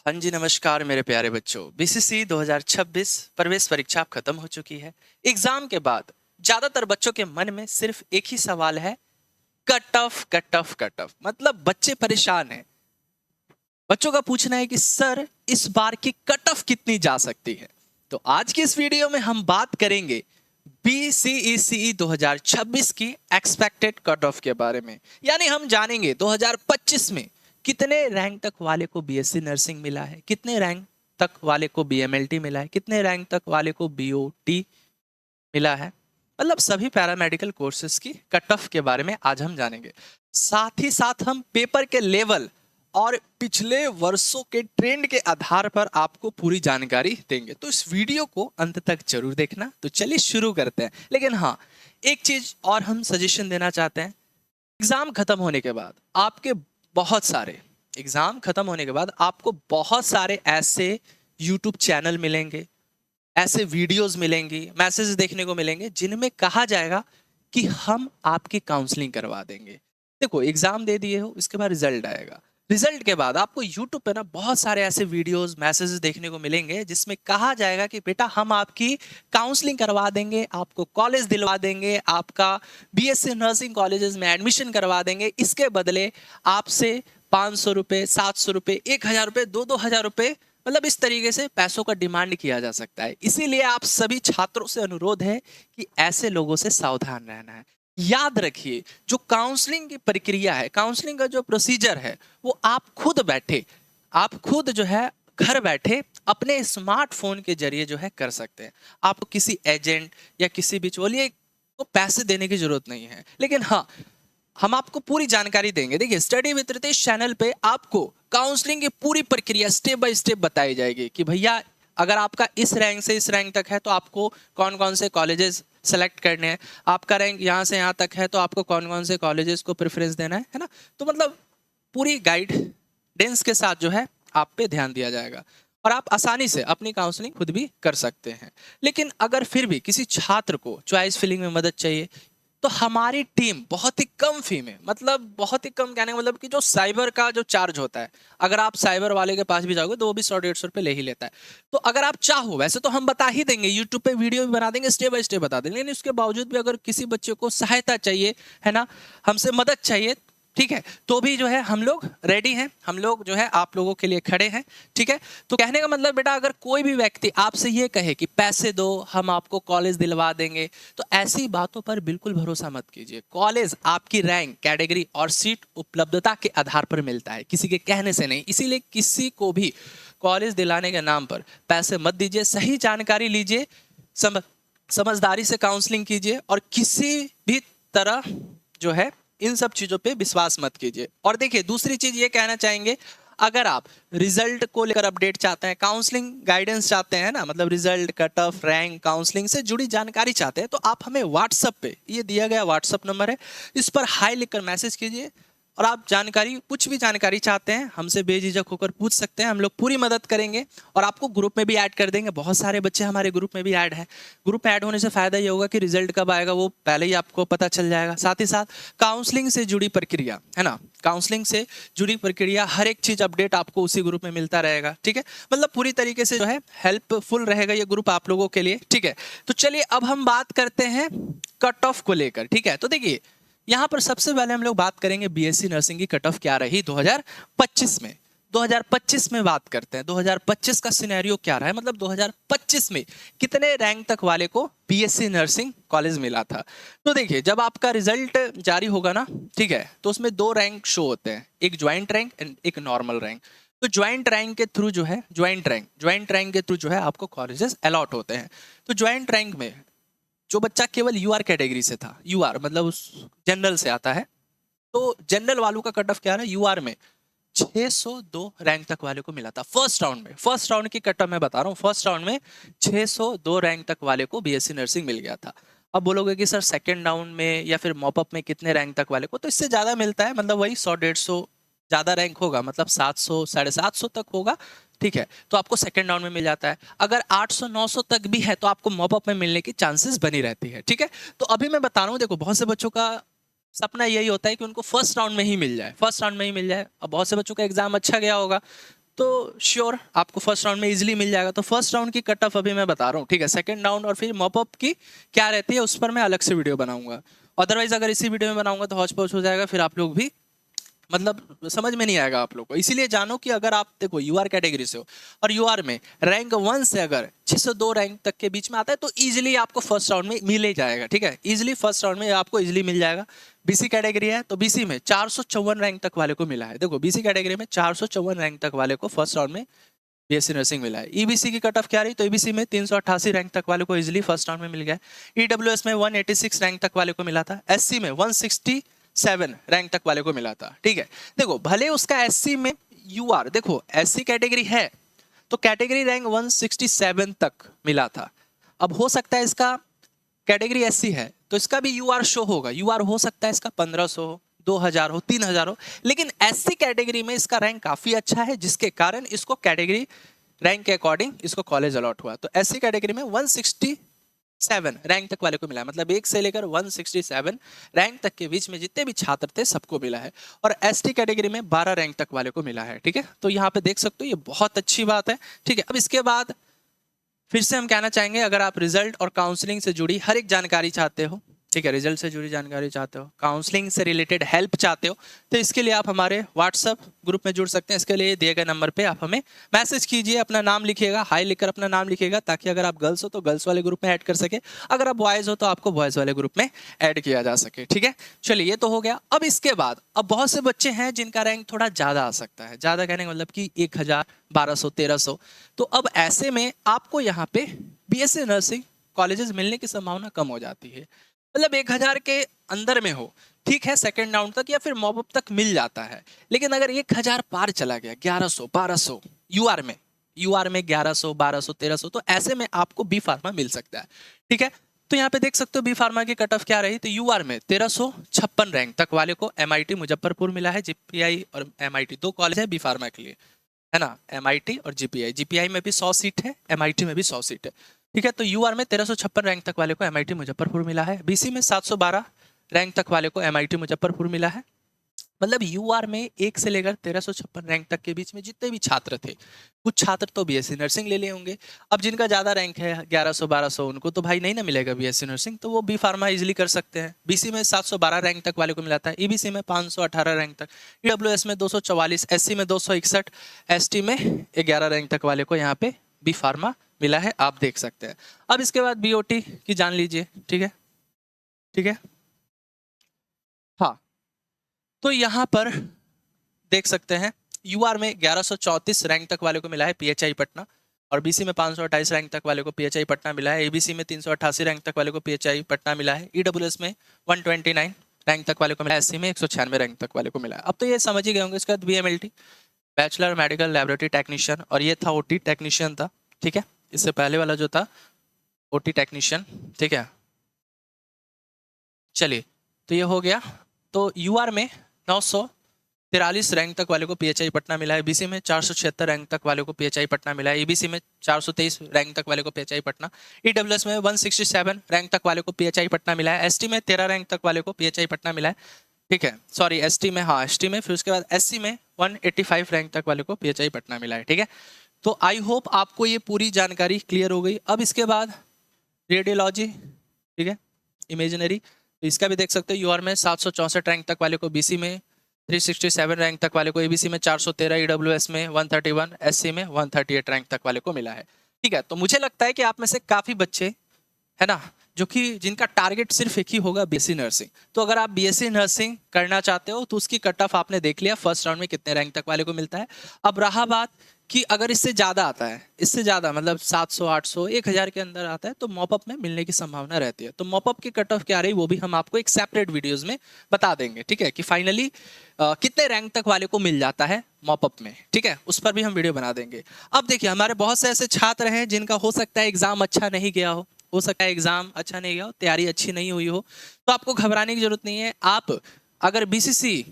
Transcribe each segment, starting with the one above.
हाँ जी, नमस्कार मेरे प्यारे बच्चों। बीसीसी 2026 प्रवेश परीक्षा अब खत्म हो चुकी है। एग्जाम के बाद ज्यादातर बच्चों के मन में सिर्फ एक ही सवाल है, cut off cut off cut off. मतलब बच्चे परेशान हैं। बच्चों का पूछना है कि सर इस बार की कट ऑफ कितनी जा सकती है। तो आज की इस वीडियो में हम बात करेंगे बीसीईसीई 2026 की एक्सपेक्टेड कट ऑफ के बारे में। यानी हम जानेंगे 2025 में कितने रैंक तक वाले को बीएससी नर्सिंग मिला है, कितने रैंक तक वाले को बीएमएलटी मिला है, कितने रैंक तक वाले को बीओटी मिला है। मतलब सभी पैरामेडिकल कोर्सेज की कट ऑफ के बारे में आज हम जानेंगे। साथ ही साथ हम पेपर के लेवल और पिछले वर्षों के ट्रेंड के आधार पर आपको पूरी जानकारी देंगे। तो इस वीडियो को अंत तक जरूर देखना। तो चलिए शुरू करते हैं। लेकिन हाँ, एक चीज और हम सजेशन देना चाहते हैं। एग्जाम खत्म होने के बाद आपके बहुत सारे एग्जाम खत्म होने के बाद आपको बहुत सारे ऐसे यूट्यूब चैनल मिलेंगे, ऐसे वीडियोस मिलेंगी, मैसेज देखने को मिलेंगे जिनमें कहा जाएगा कि हम आपकी काउंसलिंग करवा देंगे। देखो, एग्जाम दे दिए हो, इसके बाद रिजल्ट आएगा। रिजल्ट के बाद आपको यूट्यूब पे ना बहुत सारे ऐसे वीडियोस मैसेजेस देखने को मिलेंगे जिसमें कहा जाएगा कि बेटा हम आपकी काउंसलिंग करवा देंगे, आपको कॉलेज दिलवा देंगे, आपका बीएससी नर्सिंग कॉलेजेस में एडमिशन करवा देंगे। इसके बदले आपसे 500 रुपये, 700 रुपये, 1000 रुपये, 2000 रुपये, मतलब इस तरीके से पैसों का डिमांड किया जा सकता है। इसीलिए आप सभी छात्रों से अनुरोध है कि ऐसे लोगों से सावधान रहना है। याद रखिए, जो काउंसलिंग की प्रक्रिया है, काउंसलिंग का जो प्रोसीजर है, वो आप खुद जो है घर बैठे अपने स्मार्टफोन के जरिए जो है कर सकते हैं। आपको किसी एजेंट या किसी बिचौलिए को पैसे देने की जरूरत नहीं है। लेकिन हाँ, हम आपको पूरी जानकारी देंगे। देखिए, स्टडी विद रितेश चैनल पे आपको काउंसलिंग की पूरी प्रक्रिया स्टेप बाय स्टेप बताई जाएगी कि भैया अगर आपका इस रैंक से इस रैंक तक है तो आपको कौन कौन से कॉलेजेस सेलेक्ट करने हैं, आपका रैंक यहाँ से यहाँ तक है तो आपको कौन कौन से कॉलेजेस को प्रेफरेंस देना है ना। तो मतलब पूरी गाइडेंस के साथ जो है आप पे ध्यान दिया जाएगा और आप आसानी से अपनी काउंसलिंग खुद भी कर सकते हैं। लेकिन अगर फिर भी किसी छात्र को चॉइस फिलिंग में मदद चाहिए तो हमारी टीम बहुत ही कम फी में, मतलब बहुत ही कम कहने का मतलब कि जो साइबर का जो चार्ज होता है, अगर आप साइबर वाले के पास भी जाओगे तो वो भी 100-150 रुपये ले ही लेता है। तो अगर आप चाहो, वैसे तो हम बता ही देंगे, यूट्यूब पे वीडियो भी बना देंगे, स्टेप बाय स्टेप बता देंगे, लेकिन उसके बावजूद भी अगर किसी बच्चे को सहायता चाहिए है ना, हमसे मदद चाहिए, ठीक है, तो भी जो है हम लोग रेडी हैं, हम लोग जो है आप लोगों के लिए खड़े हैं। ठीक है, तो कहने का मतलब बेटा, अगर कोई भी व्यक्ति आपसे ये कहे कि पैसे दो हम आपको कॉलेज दिलवा देंगे, तो ऐसी बातों पर बिल्कुल भरोसा मत कीजिए। कॉलेज आपकी रैंक, कैटेगरी और सीट उपलब्धता के आधार पर मिलता है, किसी के कहने से नहीं। इसीलिए किसी को भी कॉलेज दिलाने के नाम पर पैसे मत दीजिए। सही जानकारी लीजिए, समझदारी से काउंसलिंग कीजिए और किसी भी तरह जो है इन सब चीजों पे विश्वास मत कीजिए। और देखिए, दूसरी चीज ये कहना चाहेंगे, अगर आप रिजल्ट को लेकर अपडेट चाहते हैं, काउंसलिंग गाइडेंस चाहते हैं ना, मतलब result, cut off, rank, counselling से जुड़ी जानकारी चाहते हैं, तो आप हमें व्हाट्सएप पे, ये दिया गया व्हाट्सएप नंबर है, इस पर हाई लिखकर मैसेज कीजिए और आप जानकारी, कुछ भी जानकारी चाहते हैं, हमसे बेझिझक होकर पूछ सकते हैं। हम लोग पूरी मदद करेंगे और आपको ग्रुप में भी ऐड कर देंगे। बहुत सारे बच्चे हमारे ग्रुप में भी ऐड हैं। ग्रुप में ऐड होने से फायदा ये होगा कि रिजल्ट कब आएगा वो पहले ही आपको पता चल जाएगा। साथ ही साथ काउंसलिंग से जुड़ी प्रक्रिया है ना, काउंसलिंग से जुड़ी प्रक्रिया, हर एक चीज अपडेट आपको उसी ग्रुप में मिलता रहेगा। ठीक है, मतलब पूरी तरीके से जो है हेल्पफुल रहेगा ये ग्रुप आप लोगों के लिए। ठीक है, तो चलिए अब हम बात करते हैं कट ऑफ को लेकर। ठीक है, तो देखिए, यहां पर सबसे पहले हम लोग बात करेंगे बीएससी नर्सिंग की कट ऑफ क्या रही 2025 में। 2025 में बात करते हैं, 2025 का सिनेरियो क्या रहा है, मतलब 2025 में कितने रैंक तक वाले को बीएससी नर्सिंग कॉलेज मिला था। तो देखिए, जब आपका रिजल्ट जारी होगा ना, ठीक है, तो उसमें 2 रैंक शो होते हैं, एक ज्वाइंट रैंक एंड एक नॉर्मल रैंक। तो ज्वाइंट रैंक के थ्रू जो है, ज्वाइंट रैंक के थ्रू जो है आपको कॉलेजेस अलॉट होते हैं। तो ज्वाइंट रैंक में जो बच्चा केवल यूआर कैटेगरी से था, यूआर मतलब उस जनरल से आता है, तो जनरल वालों का कट ऑफ क्या है, यूआर में 602 रैंक तक वाले को मिला था फर्स्ट राउंड में। फर्स्ट राउंड की कट ऑफ मैं बता रहा हूँ, फर्स्ट राउंड में 602 रैंक तक वाले को बीएससी नर्सिंग मिल गया था। अब बोलोगे कि सर सेकेंड राउंड में या फिर मॉपअप में कितने रैंक तक वाले को, तो इससे ज्यादा मिलता है, मतलब वही 100-150 ज्यादा रैंक होगा, मतलब 700, 750 तक होगा। ठीक है, तो आपको सेकंड राउंड में मिल जाता है। अगर 800-900 तक भी है तो आपको मॉपअप में मिलने की चांसेस बनी रहती है। ठीक है, तो अभी मैं बता रहा हूँ, देखो, बहुत से बच्चों का सपना यही होता है कि उनको फर्स्ट राउंड में ही मिल जाए, फर्स्ट राउंड में ही मिल जाए। अब बहुत से बच्चों का एग्जाम अच्छा गया होगा, तो श्योर आपको फर्स्ट राउंड में इजीली मिल जाएगा। तो फर्स्ट राउंड की कट ऑफ अभी मैं बता रहा हूँ, ठीक है। सेकंड राउंड और फिर मॉप अप की क्या रहती है उस पर मैं अलग से वीडियो बनाऊंगा। अदरवाइज अगर इसी वीडियो में बनाऊंगा तो हौच पौच हो जाएगा, फिर आप लोग भी मतलब समझ में नहीं आएगा आप लोग को। इसीलिए जानो कि अगर आप देखो यूआर कैटेगरी से हो और यूआर में रैंक 1 से अगर 602 रैंक तक के बीच में आता है तो इजीली आपको फर्स्ट राउंड में मिल ही जाएगा, ठीक है। इजीली फर्स्ट राउंड में आपको इजीली मिल जाएगा। बीसी कैटेगरी है तो बीसी में 454 रैंक तक वाले को मिला है। देखो बीसी कैटेगरी में 454 रैंक तक वाले को फर्स्ट राउंड में बीएससी नर्सिंग मिला है। ईबीसी की कट ऑफ क्या रही, तो ईबीसी में 388 रैंक तक वाले को इजीली फर्स्ट राउंड में मिल गया। ईडब्ल्यूएस में 186 रैंक तक वाले को मिला था। एससी में 167 रैंक तक वाले को मिला था, ठीक है। देखो भले उसका एससी में यूआर, देखो एससी कैटेगरी है तो कैटेगरी रैंक 167 तक मिला था। अब हो सकता है इसका कैटेगरी एससी है तो इसका भी यूआर शो होगा। यूआर हो सकता है इसका 1500 हो, 2000 हो, 3000 हो, लेकिन एससी कैटेगरी में इसका रैंक काफी अच्छा है जिसके कारण इसको कैटेगरी रैंक के अकॉर्डिंग इसको कॉलेज अलॉट हुआ। तो एससी कैटेगरी में 167 रैंक तक वाले को मिला है, मतलब 1 से लेकर 167 रैंक तक के बीच में जितने भी छात्र थे सबको मिला है। और एसटी कैटेगरी में 12 रैंक तक वाले को मिला है, ठीक है। तो यहाँ पे देख सकते हो ये बहुत अच्छी बात है, ठीक है। अब इसके बाद फिर से हम कहना चाहेंगे अगर आप रिजल्ट और काउंसलिंग से जुड़ी हर एक जानकारी चाहते हो, ठीक है, रिजल्ट से जुड़ी जानकारी चाहते हो, काउंसलिंग से रिलेटेड हेल्प चाहते हो, तो इसके लिए आप हमारे व्हाट्सएप ग्रुप में जुड़ सकते हैं। इसके लिए दिए गए नंबर पे आप हमें मैसेज कीजिए, अपना नाम लिखिएगा, हाई लिखकर अपना नाम लिखिएगा, ताकि अगर आप गर्ल्स हो तो गर्ल्स वाले ग्रुप में ऐड कर सके, अगर आप बॉयज हो तो आपको बॉयज वाले ग्रुप में ऐड किया जा सके, ठीक है। चलिए ये तो हो गया। अब इसके बाद अब बहुत से बच्चे हैं जिनका रैंक थोड़ा ज़्यादा आ सकता है, ज़्यादा कहने का मतलब कि 1000, 1200, 1300। तो अब ऐसे में आपको यहाँ पे बीएससी नर्सिंग कॉलेजेस मिलने की संभावना कम हो जाती है। मतलब 1000 के अंदर में हो, ठीक है, सेकंड राउंड तक या फिर मॉप अप तक मिल जाता है। लेकिन अगर 1000 पार चला गया, 1100, 1200 यूआर में 1100, 1200, 1300, तो ऐसे में आपको बी फार्मा मिल सकता है, ठीक है। तो यहाँ पे देख सकते हो बी फार्मा की कट ऑफ क्या रही, तो यूआर में 1356 रैंक तक वाले को एमआईटी मुजफ्फरपुर मिला है। जीपीआई और एमआईटी 2 कॉलेज है बी फार्मा के लिए, है ना, एमआईटी और जीपीआई। जीपीआई में भी 100 सीट है, एमआईटी में भी 100 सीट है, ठीक है। तो यूआर में 1356 रैंक तक वाले को एमआईटी मुजफ्फरपुर मिला है। बीसी में 712 रैंक तक वाले को एमआईटी मुजफ्फरपुर मिला है। मतलब यूआर में 1 से लेकर 1356 रैंक तक के बीच में जितने भी छात्र थे, कुछ छात्र तो बीएससी नर्सिंग ले लिए होंगे। अब जिनका ज़्यादा रैंक है 1100, 1200, उनको तो भाई नहीं ना मिलेगा बीएससी नर्सिंग, तो वो बी फार्मा इजीली कर सकते हैं। बीसी में 712 रैंक तक वाले को मिला था, ईबीसी में 518 रैंक तक, ईडब्ल्यूएस में 244, एससी में 261, एसटी में 11 रैंक तक वाले को यहाँ पे बी फार्मा मिला है, आप देख सकते हैं। अब इसके बाद बीओटी की जान लीजिए, ठीक है, ठीक है। हाँ, तो यहाँ पर देख सकते हैं यूआर में 1134 रैंक तक वाले को मिला है पीएचआई पटना, और बीसी में 528 रैंक तक वाले को पीएचआई पटना मिला है। एबीसी में 388 रैंक तक वाले को पीएचआई पटना मिला है। ईडब्ल्यूएस में 129 रैंक तक वाले को मिला है। एससी में 196 रैंक तक वाले को मिला है। अब तो ये समझ ही गए होंगे। इसके बाद BMLT, bachelor medical laboratory technician, और ये था ओटी टेक्नीशियन था, ठीक है। इससे पहले वाला जो था ओटी टेक्नीशियन, ठीक है। चलिए, तो ये हो गया। तो यूआर में 943 रैंक तक वाले को पीएचआई पटना मिला है। बीसी में 476 रैंक तक वाले को पीएचआई पटना मिला है। ईबीसी में 423 रैंक तक वाले को पीएचआई पटना। ईडब्ल्यूएस में 167 रैंक तक वाले को पीएचआई पटना मिला है। एसटी में 13 रैंक तक वाले को पीएचआई पटना मिला है, ठीक है। सॉरी, एसटी में, हाँ एसटी में। फिर उसके बाद एससी में 185 रैंक तक वाले को पीएचआई पटना मिला है, ठीक है। तो आई होप आपको ये पूरी जानकारी क्लियर हो गई। अब इसके बाद रेडियोलॉजी, ठीक है, इमेजिनरी, तो इसका भी देख सकते हो। यूआर में 764 रैंक तक वाले को, बीसी में 367 रैंक तक वाले को, एबीसी में 413, ईडब्ल्यूएस में 131, एससी में 138 रैंक तक वाले को मिला है, ठीक है। तो मुझे लगता है कि आप में से काफ़ी बच्चे, है ना, जो कि जिनका टारगेट सिर्फ एक ही होगा बीएससी नर्सिंग। तो अगर आप बीएससी नर्सिंग करना चाहते हो तो उसकी कट ऑफ आपने देख लिया, फर्स्ट राउंड में कितने रैंक तक वाले को मिलता है। अब रहा बात कि अगर इससे ज़्यादा आता है, इससे ज़्यादा मतलब 700, 800, 1000 के अंदर आता है तो मॉपअप में मिलने की संभावना रहती है। तो मॉपअप की कट ऑफ क्या रही वो भी हम आपको एक सेपरेट वीडियोज़ में बता देंगे, ठीक है, कि फाइनली कितने रैंक तक वाले को मिल जाता है मॉपअप में, ठीक है, उस पर भी हम वीडियो बना देंगे। अब देखिए, हमारे बहुत से ऐसे छात्र हैं जिनका हो सकता है एग्जाम अच्छा नहीं गया हो सकता है एग्जाम अच्छा नहीं गया हो, तैयारी अच्छी नहीं हुई हो, तो आपको घबराने की जरूरत नहीं है। आप अगर बीसीसी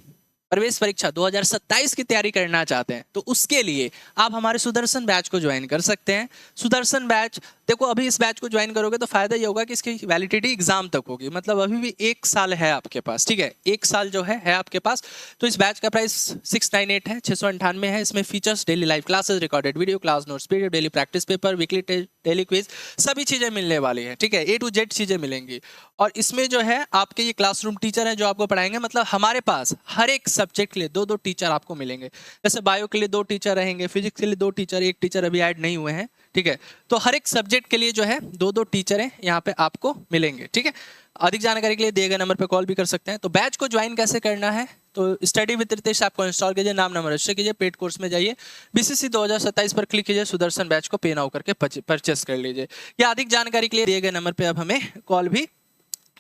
प्रवेश परीक्षा 2027 की तैयारी करना चाहते हैं तो उसके लिए आप हमारे सुदर्शन बैच को ज्वाइन कर सकते हैं। सुदर्शन बैच, देखो अभी इस बैच को ज्वाइन करोगे तो फायदा ये होगा कि इसकी वैलिडिटी एग्जाम तक होगी, मतलब अभी भी 1 साल है आपके पास, ठीक है, 1 साल जो है आपके पास। तो इस बैच का प्राइस 698 है, 698 है। इसमें features daily live classes, recorded video class notes, PDF, daily practice paper, weekly daily quiz, सभी चीजें मिलने वाली है, ठीक है, A to Z चीजें मिलेंगी। और इसमें जो है आपके ये क्लासरूम टीचर हैं जो आपको पढ़ाएंगे, मतलब हमारे पास हर एक सब्जेक्ट के लिए 2-2 टीचर आपको मिलेंगे। जैसे बायो के लिए 2 टीचर रहेंगे, फिजिक्स के लिए 2 टीचर, 1 टीचर अभी ऐड नहीं हुए हैं, ठीक है। तो हर एक सब्जेक्ट के लिए जो है 2-2 टीचर हैं यहाँ पे आपको मिलेंगे, ठीक है। अधिक जानकारी के लिए दिए गए नंबर पर कॉल भी कर सकते हैं। तो बैच को ज्वाइन कैसे करना है, तो स्टडी विद रितेश आपको इंस्टॉल कीजिए, नाम नंबर रजिस्टर कीजिए, पेड कोर्स में जाइए, बीसीसी 2027 पर क्लिक कीजिए, सुदर्शन बैच को पे नाउ करके परचेस कर लीजिए। या अधिक जानकारी के लिए दिए गए नंबर पे अब हमें कॉल भी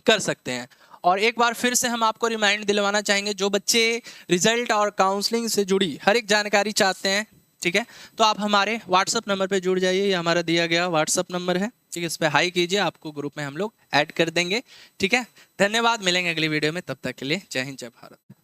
कर सकते हैं। और एक बार फिर से हम आपको रिमाइंड दिलवाना चाहेंगे, जो बच्चे रिजल्ट और काउंसलिंग से जुड़ी हर एक जानकारी चाहते हैं, ठीक है, तो आप हमारे व्हाट्सअप नंबर पे जुड़ जाइए, ये हमारा दिया गया व्हाट्सअप नंबर है, ठीक है, इस पर हाई कीजिए, आपको ग्रुप में हम लोग ऐड कर देंगे, ठीक है। धन्यवाद, मिलेंगे अगली वीडियो में, तब तक के लिए जय हिंद जय भारत।